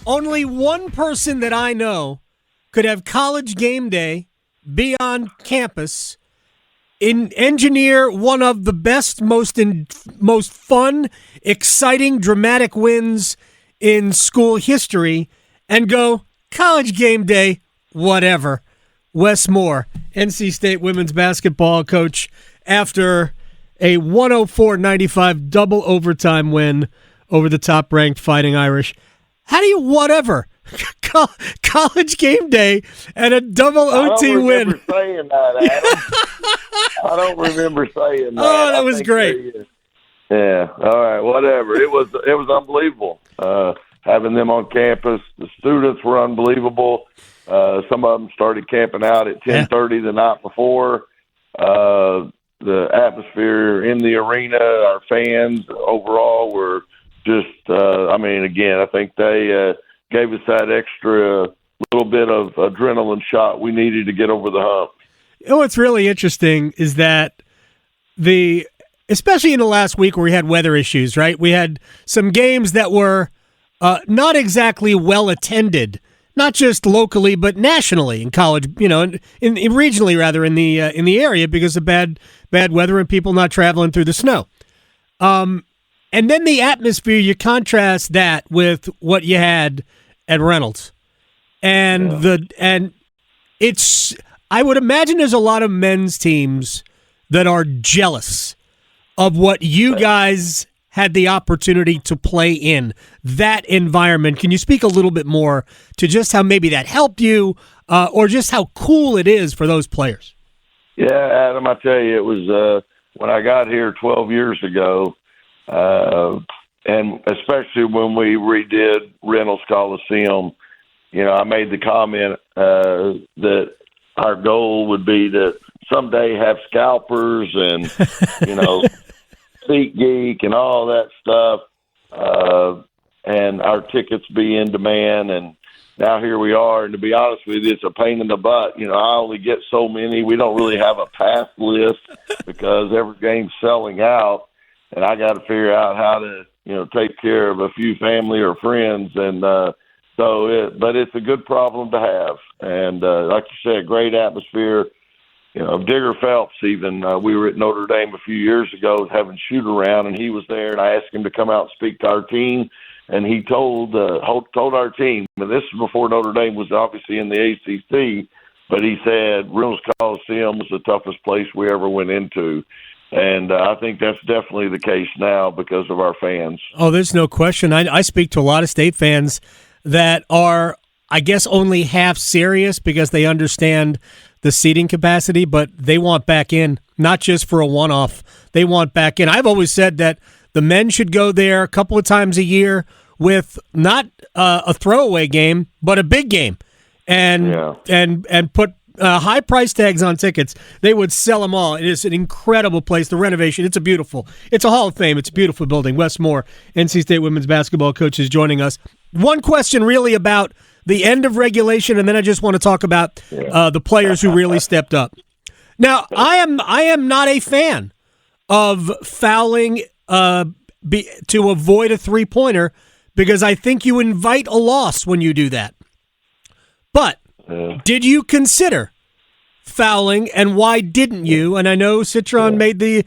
Only one person that I know could have college game day, be on campus, engineer one of the best, most fun, exciting, dramatic wins in school history, and go, college game day, whatever. Wes Moore, NC State women's basketball coach, after a 104-95 double overtime win over the top-ranked Fighting Irish. How do you whatever? College game day and a double OT win. I don't remember saying that, Adam. I don't remember saying that. Oh, that was great. Yeah, all right, whatever. It was unbelievable. Having them on campus, the students were unbelievable. Some of them started camping out at 10:30 the night before. The atmosphere in the arena, our fans overall were just, again, I think they gave us that extra little bit of adrenaline shot we needed to get over the hump. You know what's really interesting is that especially in the last week where we had weather issues, right? We had some games that were not exactly well attended, not just locally but nationally in college, in regionally rather in the area because of bad weather and people not traveling through the snow. And then the atmosphere, you contrast that with what you had at Reynolds. And it's, I would imagine there's a lot of men's teams that are jealous of what you guys had the opportunity to play in, that environment. Can you speak a little bit more to just how maybe that helped you or just how cool it is for those players? Yeah, Adam, I tell you, it was when I got here 12 years ago, and especially when we redid Reynolds Coliseum, I made the comment that our goal would be to someday have scalpers and, SeatGeek and all that stuff, and our tickets be in demand. And now here we are. And to be honest with you, it's a pain in the butt. I only get so many. We don't really have a pass list because every game's selling out. And I got to figure out how to, take care of a few family or friends. And but it's a good problem to have. And like you said, great atmosphere. Digger Phelps even, we were at Notre Dame a few years ago having shoot around, and he was there, and I asked him to come out and speak to our team, and he told our team, and this was before Notre Dame was obviously in the ACC, but he said Reynolds Coliseum was the toughest place we ever went into. And I think that's definitely the case now because of our fans. Oh, there's no question. I speak to a lot of State fans that are, I guess, only half serious because they understand the seating capacity, but they want back in, not just for a one-off. They want back in. I've always said that the men should go there a couple of times a year with not a throwaway game, but a big game, and put high price tags on tickets. They would sell them all. It is an incredible place. The renovation, it's a Hall of Fame. It's a beautiful building. Wes Moore, NC State women's basketball coach, is joining us. One question really about the end of regulation, and then I just want to talk about the players who really stepped up. Now, I am not a fan of fouling to avoid a three-pointer because I think you invite a loss when you do that. But did you consider fouling, and why didn't you? And I know Citron made the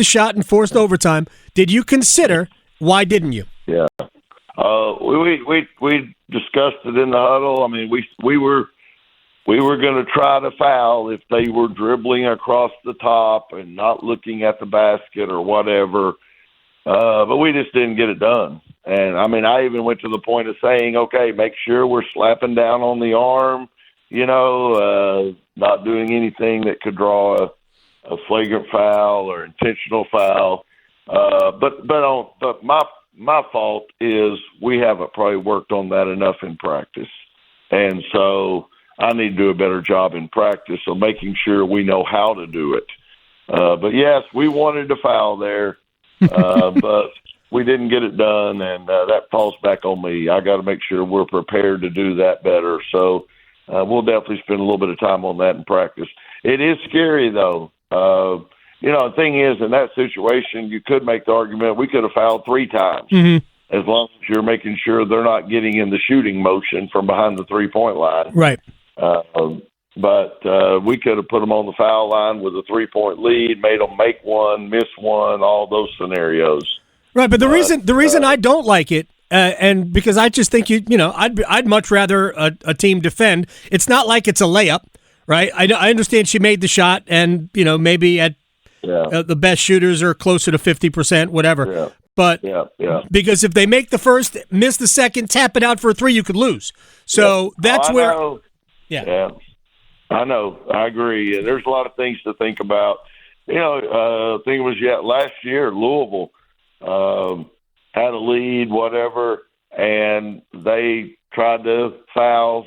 shot and forced overtime. Did you consider? Why didn't you? Yeah. We discussed it in the huddle. I mean, we were going to try to foul if they were dribbling across the top and not looking at the basket or whatever, but we just didn't get it done. And I mean, I even went to the point of saying, okay, make sure we're slapping down on the arm, not doing anything that could draw a flagrant foul or intentional foul. But my fault is we haven't probably worked on that enough in practice. And so I need to do a better job in practice of making sure we know how to do it. But yes, we wanted to foul there, but we didn't get it done, and that falls back on me. I got to make sure we're prepared to do that better. So we'll definitely spend a little bit of time on that in practice. It is scary, though. The thing is, in that situation, you could make the argument we could have fouled 3 times. Mm-hmm. as long as you're making sure they're not getting in the shooting motion from behind the 3-point line. Right. But we could have put them on the foul line with a 3-point lead, made them make one, miss one, all those scenarios. Right, but the reason I don't like it, and because I just think I'd much rather a team defend. It's not like it's a layup, right? I understand she made the shot, and maybe at the best shooters are closer to 50%, whatever. Yeah. But because if they make the first, miss the second, tap it out for a three, you could lose. So that's where. Yeah, I know. I agree. And there's a lot of things to think about. I think it was last year Louisville had a lead, whatever, and they tried to foul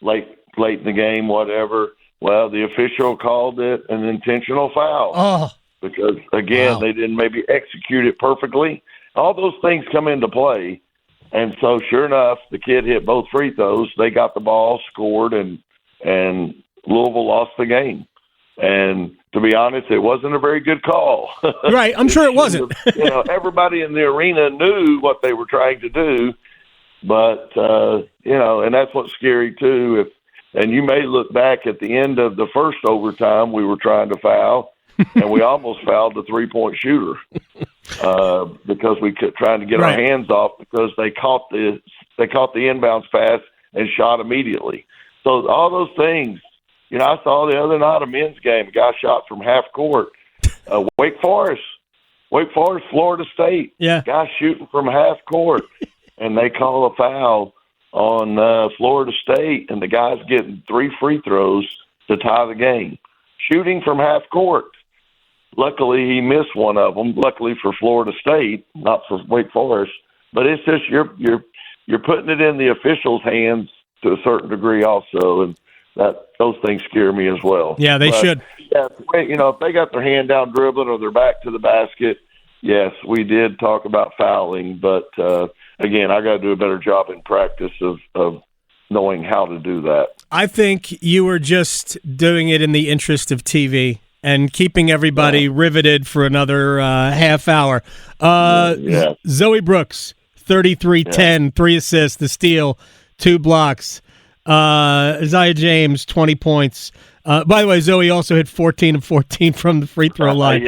late in the game, whatever. Well, the official called it an intentional foul. Oh. Because, again, they didn't maybe execute it perfectly. All those things come into play. And so, sure enough, the kid hit both free throws. They got the ball, scored, and Louisville lost the game. And to be honest, it wasn't a very good call. Right, I'm sure it wasn't. Everybody in the arena knew what they were trying to do. But, and that's what's scary, too. And you may look back at the end of the first overtime, we were trying to foul. And we almost fouled the 3-point shooter because we kept trying to get our hands off because they caught the inbounds pass and shot immediately. So all those things, I saw the other night a men's game, a guy shot from half court. Wake Forest, Florida State, guy shooting from half court, and they call a foul on Florida State, and the guy's getting 3 free throws to tie the game, shooting from half court. Luckily, he missed one of them. Luckily for Florida State, not for Wake Forest. But it's just you're putting it in the officials' hands to a certain degree, also, and those things scare me as well. Yeah, they should. Yeah, if they got their hand down dribbling or their back to the basket, yes, we did talk about fouling. But again, I got to do a better job in practice of knowing how to do that. I think you were just doing it in the interest of TV and keeping everybody riveted for another half hour. Zoe Brooks, 33-10, 3 assists, the steal, 2 blocks. Isaiah James, 20 points. By the way, Zoe also hit 14 of 14 from the free throw line.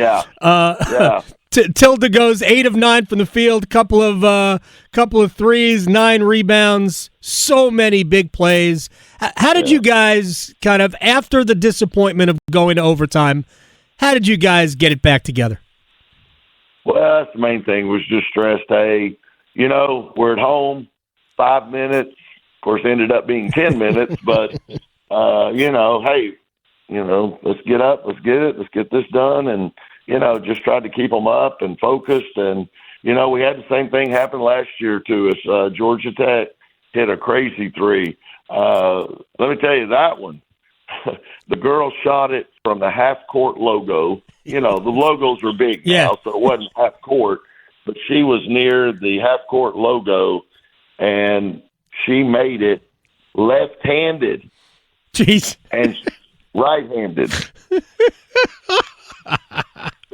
Tilda goes 8 of 9 from the field, couple of threes, 9 rebounds, so many big plays. How did you guys kind of, after the disappointment of going to overtime, how did you guys get it back together? Well, that's the main thing, was just stressed. Hey, we're at home, 5 minutes. Of course, ended up being 10 minutes, but, let's get up, let's get this done, and, just tried to keep them up and focused. And, we had the same thing happen last year to us. Georgia Tech hit a crazy 3. Let me tell you that one. The girl shot it from the half-court logo. The logos were big now, so it wasn't half-court. But she was near the half-court logo, and she made it left-handed. Jeez. And right-handed.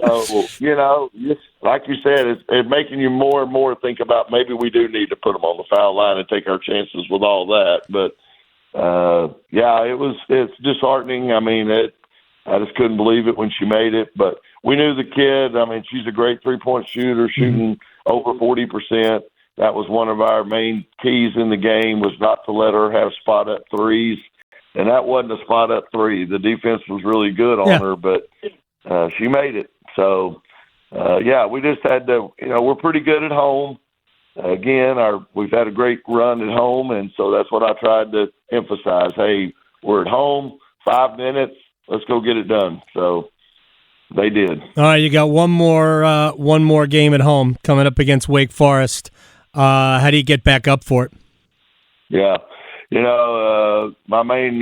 So, just like you said, it's making you more and more think about maybe we do need to put them on the foul line and take our chances with all that. But, it's disheartening. I mean, I just couldn't believe it when she made it. But we knew the kid. I mean, she's a great 3-point shooter, shooting over 40%. That was one of our main keys in the game, was not to let her have spot-up threes. And that wasn't a spot-up 3. The defense was really good on her, but she made it. So, we just had to, we're pretty good at home. Again, we've had a great run at home, and so that's what I tried to emphasize. Hey, we're at home, 5 minutes, let's go get it done. So they did. All right, you got one more game at home coming up against Wake Forest. How do you get back up for it? Yeah, my main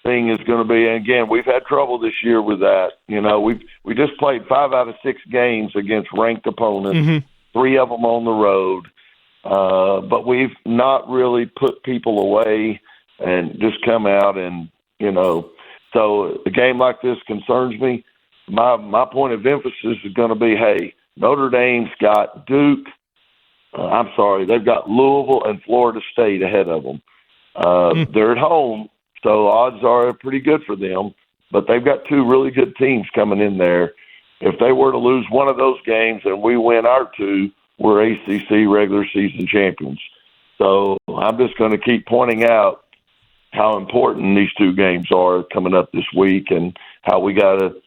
thing is going to be, and again, we've had trouble this year with that. We just played 5 out of 6 games against ranked opponents, 3 of them on the road, but we've not really put people away and just come out and, so a game like this concerns me. My point of emphasis is going to be, hey, Notre Dame's got Duke, I'm sorry, they've got Louisville and Florida State ahead of them. They're at home, so odds are pretty good for them. But they've got two really good teams coming in there. If they were to lose one of those games and we win our two, we're ACC regular season champions. So I'm just going to keep pointing out how important these two games are coming up this week and how we got to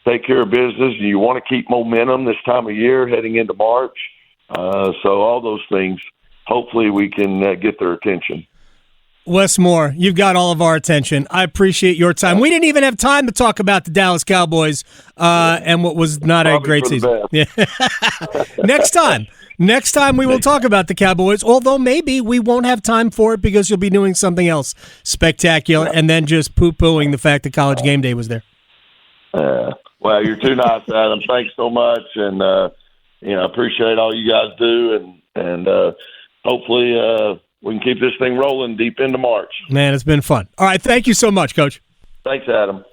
take care of business. You want to keep momentum this time of year heading into March. So all those things, hopefully we can get their attention. Wes Moore, you've got all of our attention. I appreciate your time. We didn't even have time to talk about the Dallas Cowboys and what was not a great season. Yeah. Next time we will talk about the Cowboys, although maybe we won't have time for it because you'll be doing something else spectacular and then just poo-pooing the fact that College Game Day was there. Well, you're too nice, Adam. Thanks so much, and appreciate all you guys do, and hopefully we can keep this thing rolling deep into March. Man, it's been fun. All right, thank you so much, Coach. Thanks, Adam.